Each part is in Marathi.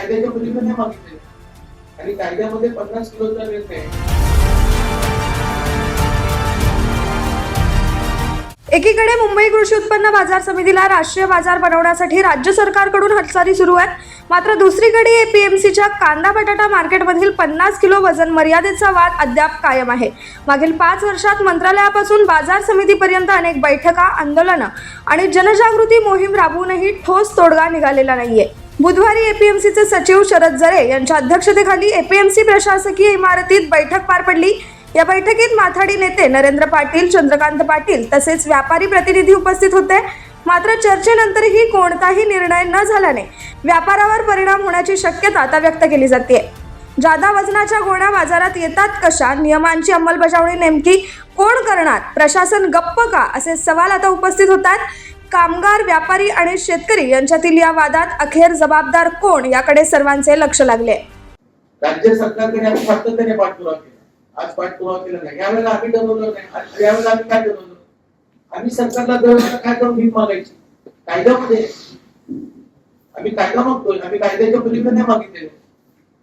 कायद्याच्या पलीकडे मागितले आणि कायद्यामध्ये 50 किलोचा निर्णय. एकीकडे मुंबई कृषी उत्पन्न बाजार समितीला राष्ट्रीय बाजार बनवण्यासाठी राज्य सरकारकडून हालचाली सुरू आहेत. मात्र दुसरीकडे एपीएमसीच्या कांदा बटाटा मार्केटमधील 50 किलो वजन मर्यादेचा वाद अद्याप कायम आहे. मागील 5 वर्षात मंत्रालयापासून बाजार समितीपर्यंत अनेक बैठका, आंदोलनं आणि जनजागृती मोहीम राबवूनही ठोस तोडगा निघालेला नाहीये. बुधवारी एपीएमसीचे सचिव शरद जरे यांच्या अध्यक्षतेखाली एपीएमसी प्रशासकीय इमारतीत बैठक पार पडली. या बैठकीत माथाडी नेते नरेंद्र पाटील, चंद्रकांत पाटील तसेच व्यापारी प्रतिनिधी उपस्थित होते. मात्र चर्चेनंतरही कोणताही निर्णय न झाल्याने व्यापारावर परिणाम होण्याची शक्यता आता व्यक्त केली जाते. जादा वजनाच्या गोण्या बाजारात येतात कशा? नियमांची अंमलबजावणी नेमकी कोण करणार? प्रशासन गप्प का? असे सवाल आता उपस्थित होतात. कामगार, व्यापारी आणि शेतकरी यांच्यातील या वादात अखेर जबाबदार कोण याकडे सर्वांचे लक्ष लागले. राज्य सरकारकडे आम्ही सातत्याने पाठपुरावा केला. आज पाठपुरावा केला नाही. यावेळेला आम्ही ठरवलं नाही. यावेळेला आम्ही काय ठरवलं? आम्ही सरकारला दरवेळेला काय करून भीक मागायची? कायद्यामध्ये आम्ही कायदा मागतोय. आम्ही कायद्याच्या पलीकडे नाही मागितलेलं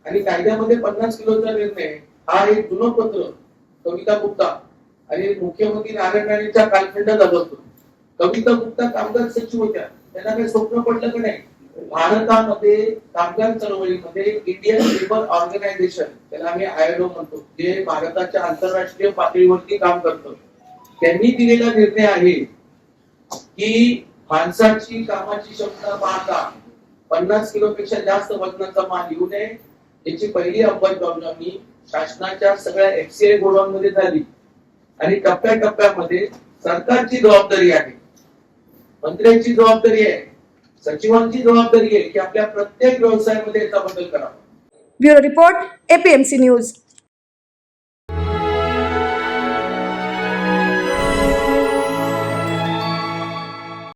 आणि कायद्यामध्ये 50 किलोचा निर्णय हा एक जुनं पत्र कविता गुप्ता आणि मुख्यमंत्री नारायण राणेच्या कालखंडात बसतो. कविता गुप्ता कामगार सचिव होत्या. त्यांना काही स्वप्न पडलं की नाही भारतामध्ये कामगार चळवळीमध्ये इंडियन लेबर ऑर्गनायझेशन, त्याला आम्ही आयएलओ म्हणतो, जे भारताच्या आंतरराष्ट्रीय पातळीवरती काम करतं, त्यांनी दिलेला निर्णय आहे की माणसाची कामाची क्षमता पाहता 50 किलोपेक्षा जास्त वजनाचा माल येऊ नये. याची पहिली अंमलबजावणी शासनाच्या सगळ्या एफसीआय गोडाऊनमध्ये झाली आणि टप्प्याटप्प्यामध्ये सरकारची जबाबदारी आहे, मंत्र्यांची जबाबदारी आहे, सचिवांची जबाबदारी आहे की आपल्या प्रत्येक व्यवसायामध्ये याचा बदल करावा. Bureau report, APMC news.